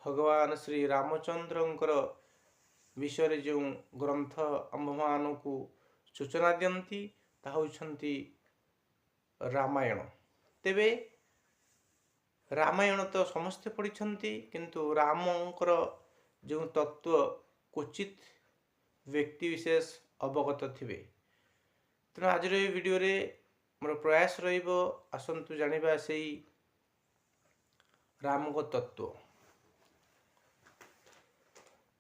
भगवान श्री रामचंद्रंकर विषय जो ग्रंथ आम्भमान को सूचना दियंती ताहा होउछंती रामायण। तेबे रामायण तो समस्ते पढ़ी किंतु रामंकर जो तत्व क्वचित व्यक्ति विशेष अवगत थिबे। तेणु आज वीडियो रे मोर प्रयास रहिबो आसंतु जानिबा सेई राम को तत्व।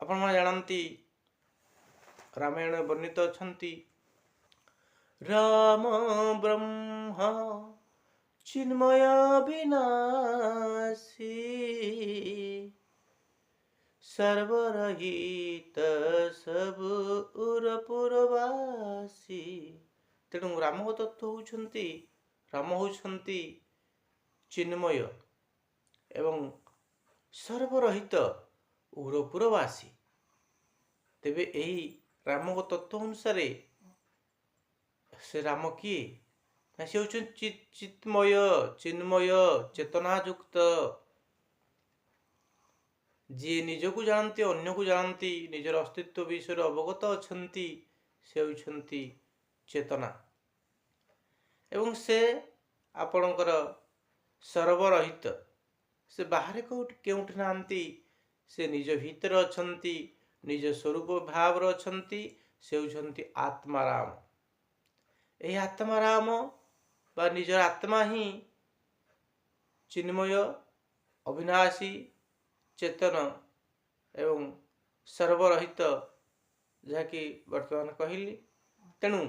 आपण माने जानती रामायण वर्णित अछंती राम ब्रह्म चिन्मय विनाशी सर्वरहित सब उरपुरवासी। तेणु राम को तत्व होउछंती राम होउछंती चिन्मय एवं सर्वरहित उरपुरवासी। तेबे यही राम को तत्व अनुसार से राम किए ना से होउछंती चिन्मय चिन्मय चेतनायुक्त जी निजको जानती अन्य को जानती निजर अस्तित्व विषय अवगत अछंती से होउछंती चेतना एवं से आपणकर सर्वरहित से बाहर केउठ नांती से निज भीतर अछंती निज स्वरूप भाव अछंती से होउछंती आत्माराम। यही आत्माराम बा निजर आत्मा ही चिन्मय अविनाशी चेतन एवं सर्वरहित जहाँकि वर्तमान कहली। तेणु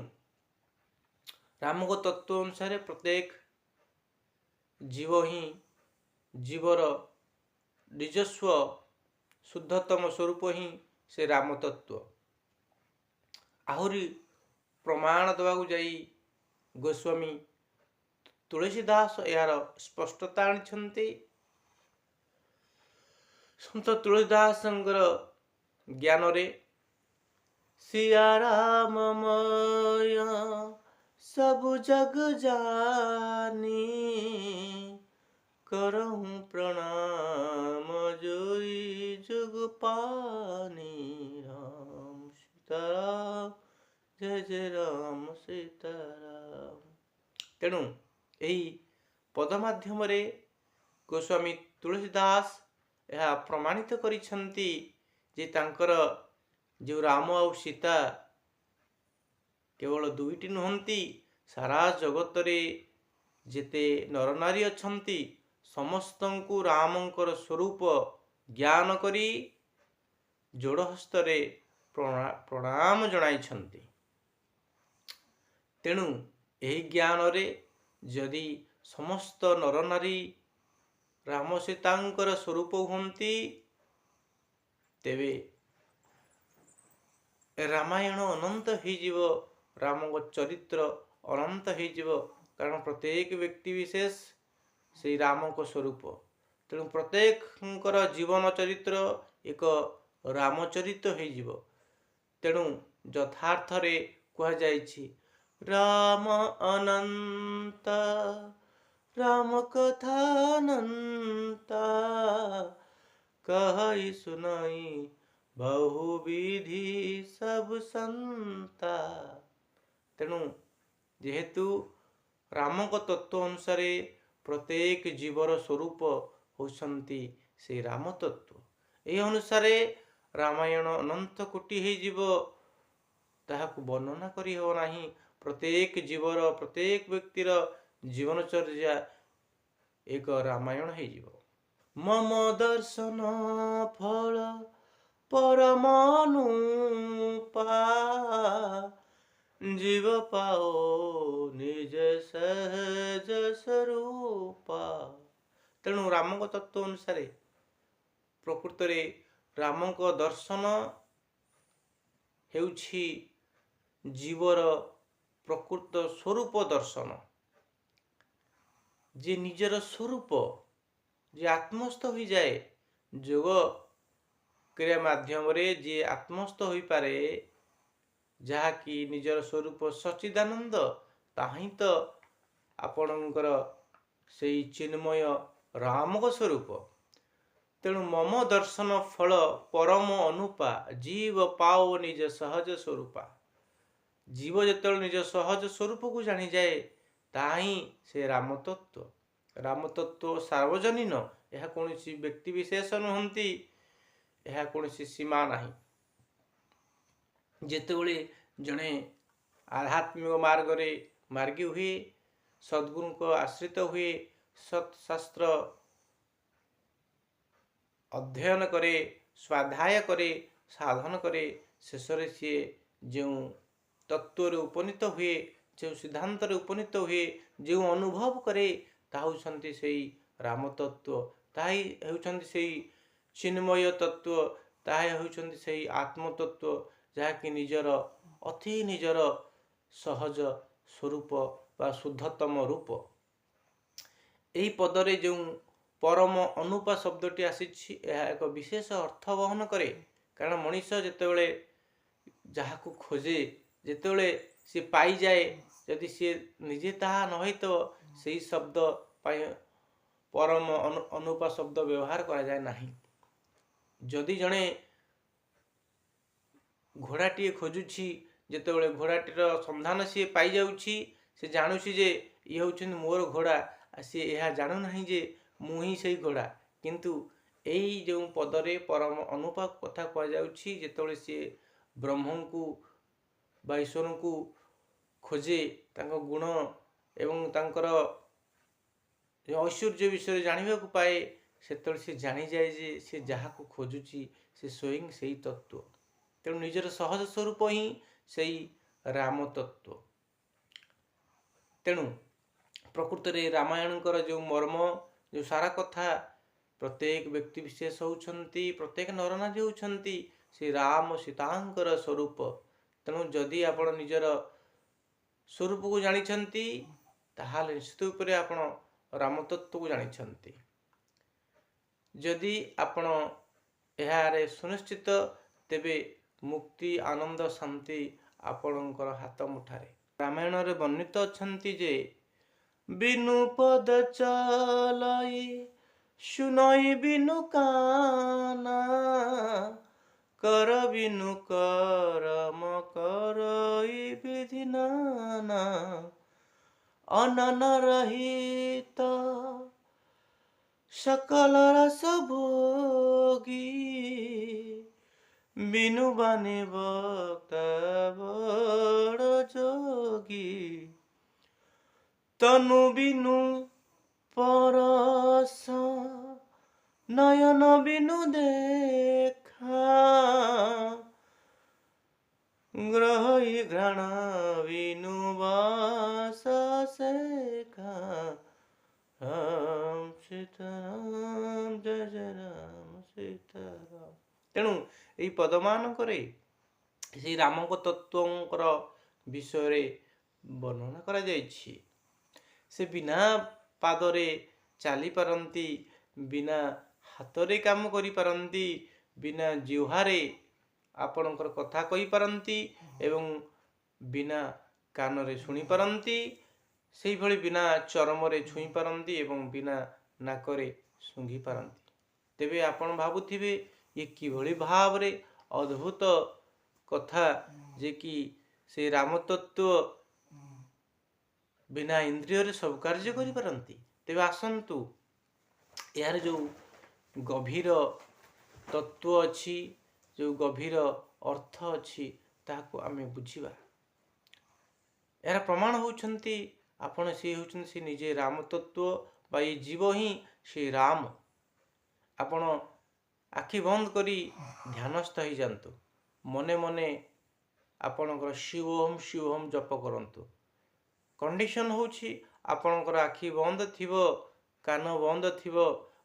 राम को तत्व अनुसार प्रत्येक जीव ही जीवर निजस्व शुद्धतम स्वरूप ही से राम तत्व। आहुरी प्रमाण देवाक जाई गोस्वामी तुलसीदास यार स्पष्टता आनिछंती। संत तुलसीदासंकर ज्ञान रे सिया राममय सब जग जानी करहूँ प्रणाम जोई जुग पानी राम सीताराम जय जय राम सीताराम। तेणु यही पद माध्यम रे गोस्वामी तुलसीदास यह प्रमाणित करिछंती जे तांकर जो राम और सीता केवल दुईटी नुहंती सारा जगत रे जेते नर नारी अछंती समस्तंकु रामंकर स्वरूप ज्ञान करी जोड़ हस्तरे प्रणाम जणाइछंती। तेणु यही ज्ञान रे यदि समस्त नर नारी राम सीतांकर स्वरूप हुंती तेबे रामायण अनंत हो राम को चरित्र अनंत हो कारण प्रत्येक व्यक्ति विशेष से राम को स्वरूप। तेणु प्रत्येक जीवन चरित्र एक रामचरित हो। तेणु यथार्थ रे कह जाइछि राम अनंत राम कथानंता कहि सुनाई बहुविधि सब संता। तेणु जेहेतु राम को तत्व अनुसार प्रत्येक जीवर स्वरूप होसंती से राम तत्व। यह अनुसार रामायण अनंत कोटि हो ताहाकु वर्णना करि हो नाही। प्रत्येक जीवर प्रत्येक व्यक्तिर जीवनचर्या एक रामायण हो। मम दर्शन फल परमानुपा जीव पाओ निज सहज स्वरूपा। तेणु राम को तत्व अनुसार प्रकृत रे राम को दर्शन हेउछि जीवर प्रकृत स्वरूप दर्शन। जे निजर स्वरूप जे आत्मस्थ हो जाए जोग क्रिया माध्यम रे जे आत्मस्थ हो पारे जहाँकि निजर स्वरूप सच्चिदानंद ताही तो आपणकर से चिन्मय राम को स्वरूप। ତେଣୁ ମମ ଦର୍ଶନ ଫଳ ପରମ ଅନୁପା ଜୀବ ପାଓ ନିଜ ସହଜ ସ୍ୱରୂପା। ଜୀବ ଯେତେବେଳେ ନିଜ ସହଜ ସ୍ୱରୂପକୁ ଜାଣିଯାଏ ତାହା ହିଁ ସେ ରାମତତ୍ତ୍ୱ। ରାମତତ୍ତ୍ୱ ସାର୍ବଜନୀନ, ଏହା କୌଣସି ବ୍ୟକ୍ତି ବିଶେଷ ନୁହନ୍ତି, ଏହା କୌଣସି ସୀମା ନାହିଁ। ଯେତେବେଳେ ଜଣେ ଆଧ୍ୟାତ୍ମିକ ମାର୍ଗରେ ମାର୍ଗୀ ହୁଏ, ସଦ୍ଗୁରୁଙ୍କ ଆଶ୍ରିତ ହୁଏ, ସତ୍ଶାସ୍ତ୍ର ଅଧ୍ୟୟନ କରେ, ସ୍ୱାଧ୍ୟାୟ କରେ, ସାଧନ କରେ, ଶେଷରେ ସିଏ ଯେଉଁ ତତ୍ତ୍ୱରେ ଉପନୀତ ହୁଏ, ଯେଉଁ ସିଦ୍ଧାନ୍ତରେ ଉପନୀତ ହୁଏ, ଯେଉଁ ଅନୁଭବ କରେ, ତାହା ହେଉଛନ୍ତି ସେଇ ରାମତତ୍ତ୍ୱ, ତାହା ହେଉଛନ୍ତି ସେଇ ଚିନ୍ମୟ ତତ୍ତ୍ୱ, ତାହା ହେଉଛନ୍ତି ସେଇ ଆତ୍ମତତ୍ତ୍ୱ, ଯାହାକି ନିଜର ସହଜ ସ୍ୱରୂପ ବା ଶୁଦ୍ଧତମ ରୂପ। ଏହି ପଦରେ ଯେଉଁ ପରମ ଅନୁପା ଶବ୍ଦଟି ଆସିଛି, ଏହା ଏକ ବିଶେଷ ଅର୍ଥ ବହନ କରେ। କାରଣ ମଣିଷ ଯେତେବେଳେ ଯାହାକୁ ଖୋଜେ, ଯେତେବେଳେ ସିଏ ପାଇଯାଏ, ଯଦି ସିଏ ନିଜେ ତାହା ନ ହେଇଥିବ, ସେହି ଶବ୍ଦ ପାଇଁ ପରମ ଅନୁପା ଶବ୍ଦ ବ୍ୟବହାର କରାଯାଏ ନାହିଁ। ଯଦି ଜଣେ ଘୋଡ଼ାଟିଏ ଖୋଜୁଛି, ଯେତେବେଳେ ଘୋଡ଼ାଟିର ସନ୍ଧାନ ସିଏ ପାଇଯାଉଛି, ସେ ଜାଣୁଛି ଯେ ଇଏ ହେଉଛନ୍ତି ମୋର ଘୋଡ଼ା, ସିଏ ଏହା ଜାଣୁନାହିଁ ଯେ ମୁଁ ହିଁ ସେଇ ଘୋଡ଼ା। କିନ୍ତୁ ଏଇ ଯେଉଁ ପଦରେ ପରମ ଅନୁପା କଥା କୁହାଯାଉଛି, ଯେତେବେଳେ ସିଏ ବ୍ରହ୍ମଙ୍କୁ ବା ଈଶ୍ୱରଙ୍କୁ ଖୋଜେ, ତାଙ୍କ ଗୁଣ ଏବଂ ତାଙ୍କର ଐଶ୍ୱର୍ଯ୍ୟ ବିଷୟରେ ଜାଣିବାକୁ ପାଏ, ସେତେବେଳେ ସେ ଜାଣିଯାଏ ଯେ ସେ ଯାହାକୁ ଖୋଜୁଛି ସେ ସ୍ୱୟଂ ସେଇ ତତ୍ତ୍ୱ। ତେଣୁ ନିଜର ସହଜ ସ୍ୱରୂପ ହିଁ ସେଇ ରାମ ତତ୍ତ୍ୱ। ତେଣୁ ପ୍ରକୃତରେ ରାମାୟଣଙ୍କର ଯେଉଁ ମର୍ମ, ଯେଉଁ ସାରା କଥା, ପ୍ରତ୍ୟେକ ବ୍ୟକ୍ତି ବିଶେଷ ହେଉଛନ୍ତି, ପ୍ରତ୍ୟେକ ନରନାରୀ ହେଉଛନ୍ତି ସେ ରାମ ସୀତାଙ୍କର ସ୍ୱରୂପ। ତେଣୁ ଯଦି ଆପଣ ନିଜର ସ୍ୱରୂପକୁ ଜାଣିଛନ୍ତି, ତାହେଲେ ନିଶ୍ଚିତ ରୂପରେ ଆପଣ ରାମତତ୍ତ୍ୱକୁ ଜାଣିଛନ୍ତି। ଯଦି ଆପଣ ଏହାରେ ସୁନିଶ୍ଚିତ, ତେବେ ମୁକ୍ତି, ଆନନ୍ଦ, ଶାନ୍ତି ଆପଣଙ୍କର ହାତ ମୁଠାରେ। ରାମାୟଣରେ ବର୍ଣ୍ଣିତ ଅଛନ୍ତି ଯେ ବିନୁ ପଦ ଚলাই শুনই বিনু কানা কর বিনু করম করই বিধি নানা অনন রহিত সকল রস ভোগী বিনু বাণী বক্তা বড় যোগী তনু বিনু পরশ নয়ন বিনু দেখা গ্রহই ঘ্রাণ বিনু বাস শেখা রাম সীতারাম জয় জয় রাম ସୀତାରାମ। ତେଣୁ ଏହି ପଦମାନଙ୍କରେ ସେହି ରାମଙ୍କ ତତ୍ତ୍ୱଙ୍କର ବିଷୟରେ ବର୍ଣ୍ଣନା କରାଯାଇଛି। ସେ ବିନା ପାଦରେ ଚାଲିପାରନ୍ତି, ବିନା ହାତରେ କାମ କରିପାରନ୍ତି, ବିନା ଜିହ୍ୱାରେ ଆପଣଙ୍କର କଥା କହିପାରନ୍ତି ଏବଂ ବିନା କାନରେ ଶୁଣିପାରନ୍ତି, ସେହିଭଳି ବିନା ଚର୍ମରେ ଛୁଇଁପାରନ୍ତି ଏବଂ ବିନା ନାକରେ ଶୁଙ୍ଘିପାରନ୍ତି। ତେବେ ଆପଣ ଭାବୁଥିବେ ଇଏ କିଭଳି ଭାବରେ ଅଦ୍ଭୁତ କଥା ଯେ କି ସେ ରାମତତ୍ତ୍ୱ ବିନା ଇନ୍ଦ୍ରିୟରେ ସବୁ କାର୍ଯ୍ୟ କରିପାରନ୍ତି। ତେବେ ଆସନ୍ତୁ ଏହାର ଯେଉଁ ଗଭୀର ତତ୍ତ୍ୱ ଅଛି, ଯେଉଁ ଗଭୀର ଅର୍ଥ ଅଛି, ତାହାକୁ ଆମେ ବୁଝିବା। ଏହାର ପ୍ରମାଣ ହେଉଛନ୍ତି ସେ ହେଉଛନ୍ତି ସେ ନିଜେ ରାମତତ୍ତ୍ୱ ବା ଏ ଜୀବ ହିଁ ସେ ରାମ। ଆପଣ ଆଖି ବନ୍ଦ କରି ଧ୍ୟାନସ୍ଥ ହେଇଯାଆନ୍ତୁ, ମନେ ମନେ ଆପଣଙ୍କର ଶିବୋହମ୍ ଜପ କରନ୍ତୁ। କଣ୍ଡିସନ୍ ହେଉଛି ଆପଣଙ୍କର ଆଖି ବନ୍ଦ ଥିବ, କାନ ବନ୍ଦ ଥିବ,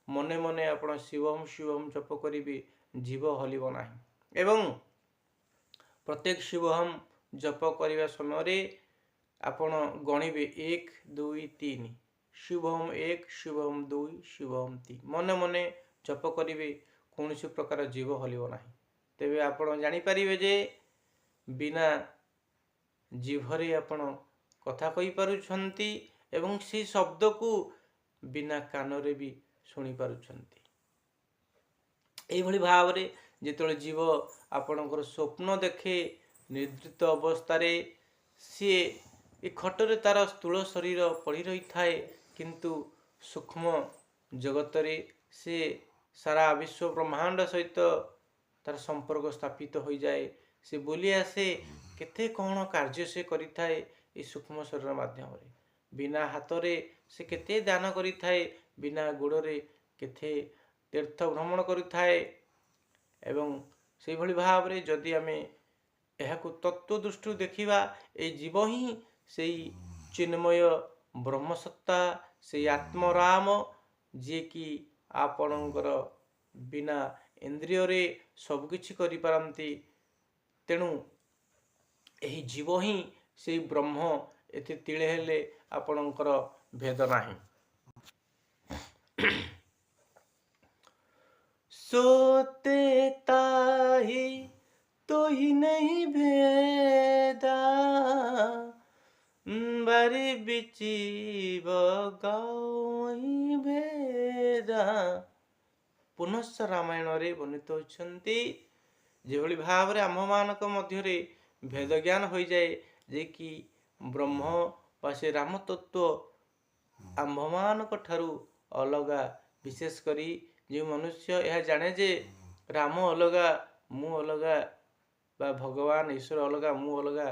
ମନେ ମନେ ଆପଣ ଶିବୋହମ୍ ଜପ କରିବେ, ଜୀବ ହଲିବ ନାହିଁ। ଏବଂ ପ୍ରତ୍ୟେକ ଶିବୋହମ୍ ଜପ କରିବା ସମୟରେ ଆପଣ ଗଣିବେ 1 2 3, ଶିବୋହମ୍ 1, ଶିବୋହମ୍ 2, ଶିବୋହମ୍ 3, ମନେ ମନେ ଜପ କରିବେ, କୌଣସି ପ୍ରକାର ଜୀବ ହଲିବ ନାହିଁ। ତେବେ ଆପଣ ଜାଣିପାରିବେ ଯେ ବିନା ଜିଭରେ ଆପଣ କଥା କହିପାରୁଛନ୍ତି ଏବଂ ସେ ଶବ୍ଦକୁ ବିନା କାନରେ ବି ଶୁଣିପାରୁଛନ୍ତି। এইଭଳି ଭାବରେ ଯେତେବେଳେ ଜୀବ ଆପଣଙ୍କର ସ୍ୱପ୍ନ ଦେଖେ ନିଦ୍ରିତ ଅବସ୍ଥାରେ, ସିଏ ଏ ଖଟରେ ତାର ସ୍ଥୂଳ ଶରୀର ପଡ଼ି ରହିଥାଏ, କିନ୍ତୁ ସୂକ୍ଷ୍ମ ଜଗତରେ ସେ ସାରା ବିଶ୍ୱ ବ୍ରହ୍ମାଣ୍ଡ ସହିତ ତାର ସମ୍ପର୍କ ସ୍ଥାପିତ ହୋଇଯାଏ। ସେ ବୁଲି ଆସେ, କେତେ କ'ଣ କାର୍ଯ୍ୟ ସେ କରିଥାଏ ଏ ସୂକ୍ଷ୍ମ ଶରୀର ମାଧ୍ୟମରେ। ବିନା ହାତରେ ସେ କେତେ ଦାନ କରିଥାଏ, ବିନା ଗୋଡ଼ରେ କେତେ ତୀର୍ଥ ଭ୍ରମଣ କରିଥାଏ। ଏବଂ ସେଇଭଳି ଭାବରେ ଯଦି ଆମେ ଏହାକୁ ତତ୍ତ୍ୱ ଦୃଷ୍ଟିରୁ ଦେଖିବା, ଏଇ ଜୀବ ହିଁ ସେଇ ଚିନ୍ମୟ ବ୍ରହ୍ମସତ୍ତା, ସେଇ ଆତ୍ମରାମ, ଯିଏକି ଆପଣଙ୍କର ବିନା ଇନ୍ଦ୍ରିୟରେ ସବୁକିଛି କରିପାରନ୍ତି। ତେଣୁ ଏହି ଜୀବ ହିଁ ସେଇ ବ୍ରହ୍ମ, ଏତେ ତିଳେ ହେଲେ ଆପଣଙ୍କର ଭେଦ ନାହିଁ। सोते ताही तो ही नहीं भेदा, बारी बिचिब गाई भेदा। ପୁନଶ୍ଚ ରାମାୟଣରେ ବର୍ଣ୍ଣିତ ହୋଇଛନ୍ତି, ଯେଭଳି ଭାବରେ ଆମ୍ଭମାନଙ୍କ ମଧ୍ୟରେ ଭେଦ ଜ୍ଞାନ ହୋଇଯାଏ, ଯେ କି ବ୍ରହ୍ମ ବା ସେ ରାମ ତତ୍ତ୍ୱ ଆମ୍ଭମାନଙ୍କ ଠାରୁ ଅଲଗା। ବିଶେଷ କରି ଯେଉଁ ମନୁଷ୍ୟ ଏହା ଜାଣେ ଯେ ରାମ ଅଲଗା, ମୁଁ ଅଲଗା, ବା ଭଗବାନ ଈଶ୍ୱର ଅଲଗା, ମୁଁ ଅଲଗା,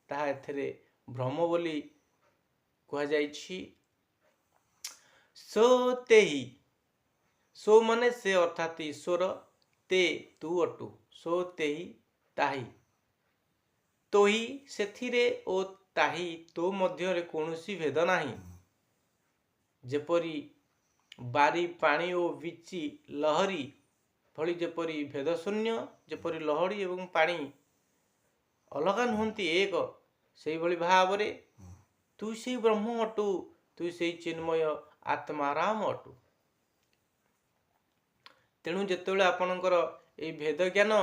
ତାହା ଏଥିରେ ଭ୍ରମ ବୋଲି କୁହାଯାଇଛି। ସୋତେହି, ସୋ ମାନେ ସେ ଅର୍ଥାତ୍ ଈଶ୍ୱର, ତେ ତୁ ଅଟୁ, ସୋ ତେହି ତାହି, ତୋହି ସେଥିରେ ଓ ତାହି ତୋ ମଧ୍ୟରେ କୌଣସି ଭେଦ ନାହିଁ। ଯେପରି ବାରି ପାଣି ଓ ବିଚି ଲହରୀ ଭଳି ଯେପରି ଭେଦ ଶୂନ୍ୟ, ଯେପରି ଲହରୀ ଏବଂ ପାଣି ଅଲଗା ନୁହନ୍ତି ଏକ, ସେଇଭଳି ଭାବରେ ତୁ ସେଇ ବ୍ରହ୍ମ ଅଟୁ, ତୁ ସେଇ ଚିନ୍ମୟ ଆତ୍ମାରାମ ଅଟୁ। ତେଣୁ ଯେତେବେଳେ ଆପଣଙ୍କର ଏଇ ଭେଦ ଜ୍ଞାନ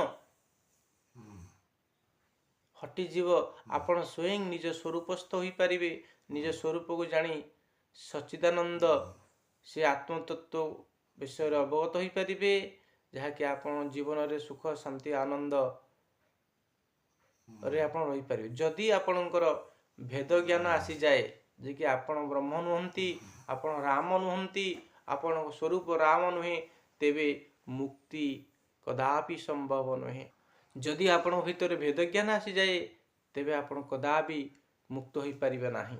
ହଟିଯିବ, ଆପଣ ସ୍ୱୟଂ ନିଜ ସ୍ୱରୂପସ୍ଥ ହୋଇପାରିବେ। ନିଜ ସ୍ୱରୂପକୁ ଜାଣି ସଚ୍ଚିଦାନନ୍ଦ ସେ ଆତ୍ମତତ୍ତ୍ୱ ବିଷୟରେ ଅବଗତ ହୋଇପାରିବେ, ଯାହାକି ଆପଣ ଜୀବନରେ ସୁଖ ଶାନ୍ତି ଆନନ୍ଦରେ ଆପଣ ରହିପାରିବେ। ଯଦି ଆପଣଙ୍କର ଭେଦ ଜ୍ଞାନ ଆସିଯାଏ, ଯେ କି ଆପଣ ବ୍ରହ୍ମ ନୁହନ୍ତି, ଆପଣ ରାମ ନୁହନ୍ତି, ଆପଣଙ୍କ ସ୍ୱରୂପ ରାମ ନୁହେଁ, ତେବେ ମୁକ୍ତି କଦାପି ସମ୍ଭବ ନୁହେଁ। ଯଦି ଆପଣଙ୍କ ଭିତରେ ଭେଦ ଜ୍ଞାନ ଆସିଯାଏ, ତେବେ ଆପଣ କଦାପି ମୁକ୍ତ ହୋଇପାରିବେ ନାହିଁ।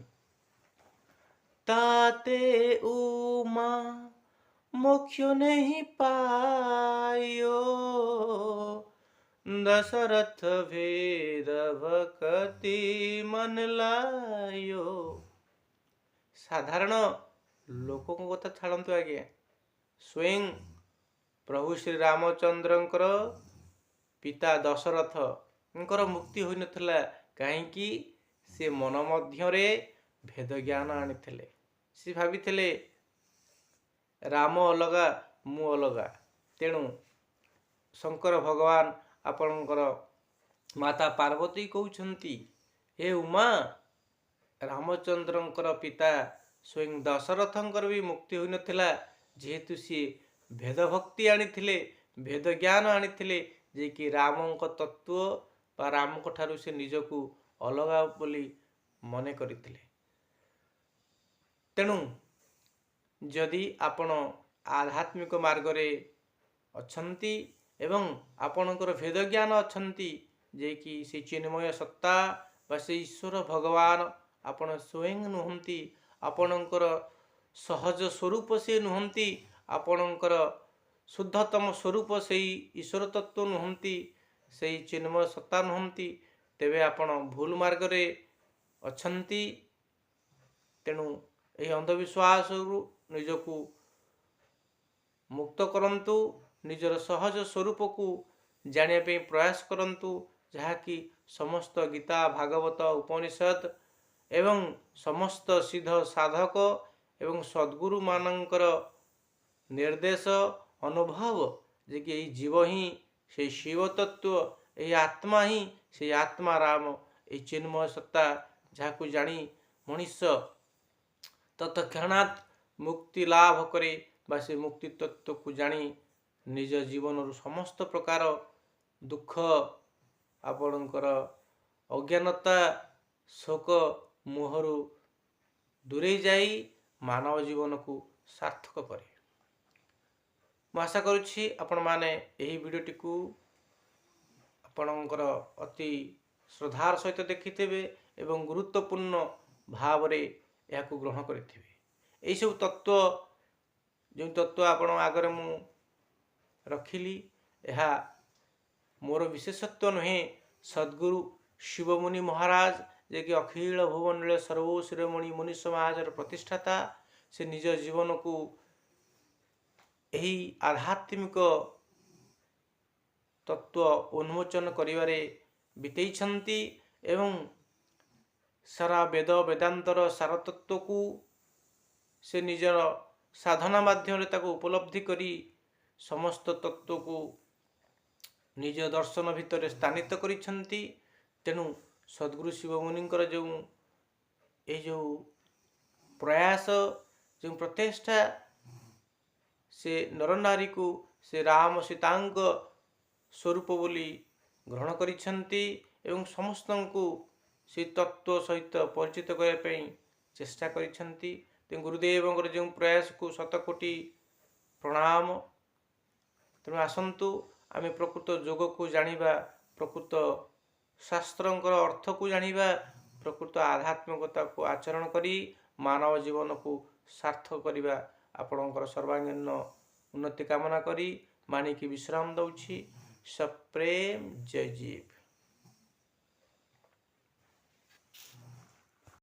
ତାତେ ଉମା ମୋକ୍ଷ ନେହି ପାୟୋ, ଦଶରଥ ଭେଦ ଭକ୍ତି ମନ ଲାୟୋ। ସାଧାରଣ ଲୋକଙ୍କ କଥା ଛାଡ଼ନ୍ତୁ ଆଜ୍ଞା, ସ୍ୱୟଂ ପ୍ରଭୁ ଶ୍ରୀରାମଚନ୍ଦ୍ରଙ୍କର ପିତା ଦଶରଥଙ୍କର ମୁକ୍ତି ହୋଇନଥିଲା। କାହିଁକି? ସେ ମନ ମଧ୍ୟରେ ଭେଦ ଜ୍ଞାନ ଆଣିଥିଲେ। ସେ ଭାବିଥିଲେ ରାମ ଅଲଗା, ମୁଁ ଅଲଗା। ତେଣୁ ଶଙ୍କର ଭଗବାନ ଆପଣଙ୍କର ମାତା ପାର୍ବତୀ କହୁଛନ୍ତି, ହେ ଉମା, ରାମଚନ୍ଦ୍ରଙ୍କର ପିତା ସ୍ୱୟଂ ଦଶରଥଙ୍କର ବି ମୁକ୍ତି ହୋଇନଥିଲା, ଯେହେତୁ ସିଏ ଭେଦ ଭକ୍ତି ଆଣିଥିଲେ, ଭେଦ ଜ୍ଞାନ ଆଣିଥିଲେ, ଯେ କି ରାମଙ୍କ ତତ୍ତ୍ୱ ବା ରାମଙ୍କ ଠାରୁ ସେ ନିଜକୁ ଅଲଗା ବୋଲି ମନେ କରିଥିଲେ। ତେଣୁ ଯଦି ଆପଣ ଆଧ୍ୟାତ୍ମିକ ମାର୍ଗରେ ଅଛନ୍ତି ଏବଂ ଆପଣଙ୍କର ଭେଦ ଜ୍ଞାନ ଅଛନ୍ତି, ଯେ କି ସେ ଚିନ୍ମୟ ସତ୍ତା ବା ସେ ଈଶ୍ୱର ଭଗବାନ ଆପଣ ସ୍ୱୟଂ ନୁହନ୍ତି, ଆପଣଙ୍କର ସହଜ ସ୍ୱରୂପ ସେ ନୁହନ୍ତି, ଆପଣଙ୍କର ଶୁଦ୍ଧତମ ସ୍ୱରୂପ ସେଇ ଈଶ୍ୱର ତତ୍ତ୍ୱ ନୁହନ୍ତି, ସେଇ ଚିନ୍ମୟ ସତ୍ତା ନୁହନ୍ତି, ତେବେ ଆପଣ ଭୁଲ ମାର୍ଗରେ ଅଛନ୍ତି। ତେଣୁ ଏହି ଅନ୍ଧବିଶ୍ୱାସରୁ ନିଜକୁ ମୁକ୍ତ କରନ୍ତୁ, ନିଜର ସହଜ ସ୍ୱରୂପକୁ ଜାଣିବା ପାଇଁ ପ୍ରୟାସ କରନ୍ତୁ, ଯାହାକି ସମସ୍ତ ଗୀତା, ଭାଗବତ, ଉପନିଷଦ ଏବଂ ସମସ୍ତ ସିଦ୍ଧ ସାଧକ ଏବଂ ସଦ୍ଗୁରୁମାନଙ୍କର ନିର୍ଦ୍ଦେଶ ଅନୁଭବ, ଯେ କି ଏହି ଜୀବ ହିଁ ସେଇ ଶିବ ତତ୍ତ୍ୱ, ଏହି ଆତ୍ମା ହିଁ ସେଇ ଆତ୍ମାରାମ, ଏହି ଚିନ୍ମୟ ସତ୍ତା, ଯାହାକୁ ଜାଣି ମଣିଷ ତତ୍କ୍ଷଣାତ୍ ମୁକ୍ତି ଲାଭ କରେ ବା ସେ ମୁକ୍ତି ତତ୍ତ୍ୱକୁ ଜାଣି निज जीवन समस्त प्रकार दुख आपणकर अज्ञानता शोक मोहरु दूरे जाई मानव जीवन को सार्थक करे। ମୁଁ ଆଶା କରୁଛି ଆପଣମାନେ ଏହି ଭିଡ଼ିଓଟିକୁ ଆପଣଙ୍କର ଅତି ଶ୍ରଦ୍ଧାର ସହିତ ଦେଖିଥିବେ ଏବଂ ଗୁରୁତ୍ୱପୂର୍ଣ୍ଣ ଭାବରେ ଏହାକୁ ଗ୍ରହଣ କରିଥିବେ। ଏହିସବୁ ତତ୍ତ୍ୱ ଯେଉଁ ତତ୍ତ୍ୱ ଆପଣ ଆଗରେ ମୁଁ ରଖିଲି ଏହା ମୋର ବିଶେଷତ୍ୱ ନୁହେଁ, ସଦ୍ଗୁରୁ ଶିବମୁନି ମହାରାଜ ଯେ କି ଅଖିଳ ଭୁବନରେ ସର୍ବ ଶିରୋମଣି ମୁନି ସମାଜର ପ୍ରତିଷ୍ଠାତା, ସେ ନିଜ ଜୀବନକୁ ଏହି ଆଧ୍ୟାତ୍ମିକ ତତ୍ତ୍ୱ ଉନ୍ମୋଚନ କରିବାରେ ବିତେଇଛନ୍ତି ଏବଂ ସାରା ବେଦ ବେଦାନ୍ତର ସାର ତତ୍ତ୍ୱକୁ ସେ ନିଜର ସାଧନା ମାଧ୍ୟମରେ ତାକୁ ଉପଲବ୍ଧି କରି ସମସ୍ତ ତତ୍ତ୍ୱକୁ ନିଜ ଦର୍ଶନ ଭିତରେ ସ୍ଥାନିତ କରିଛନ୍ତି। ତେଣୁ ସଦ୍ଗୁରୁ ଶିବମୁନିଙ୍କର ଯେଉଁ ପ୍ରୟାସ, ଯେଉଁ ପ୍ରଚେଷ୍ଟା, ସେ ନରନାରୀକୁ ସେ ରାମ ସୀତାଙ୍କ ସ୍ୱରୂପ ବୋଲି ଗ୍ରହଣ କରିଛନ୍ତି ଏବଂ ସମସ୍ତଙ୍କୁ ସେ ତତ୍ତ୍ୱ ସହିତ ପରିଚିତ କରିବା ପାଇଁ ଚେଷ୍ଟା କରିଛନ୍ତି। ତେଣୁ ଗୁରୁଦେବଙ୍କର ଯେଉଁ ପ୍ରୟାସକୁ ଶତକୋଟି ପ୍ରଣାମ। ତେଣୁ ଆସନ୍ତୁ ଆମେ ପ୍ରକୃତ ଯୋଗକୁ ଜାଣିବା, ପ୍ରକୃତ ଶାସ୍ତ୍ରଙ୍କର ଅର୍ଥକୁ ଜାଣିବା, ପ୍ରକୃତ ଆଧ୍ୟାତ୍ମିକତାକୁ ଆଚରଣ କରି ମାନବ ଜୀବନକୁ ସାର୍ଥକ କରିବା। ଆପଣଙ୍କର ସର୍ବାଙ୍ଗୀନ ଉନ୍ନତି କାମନା କରି ମାନିକି ବିଶ୍ରାମ ଦଉଛି। ସପ୍ରେମ ଜୟ ଜୀବ।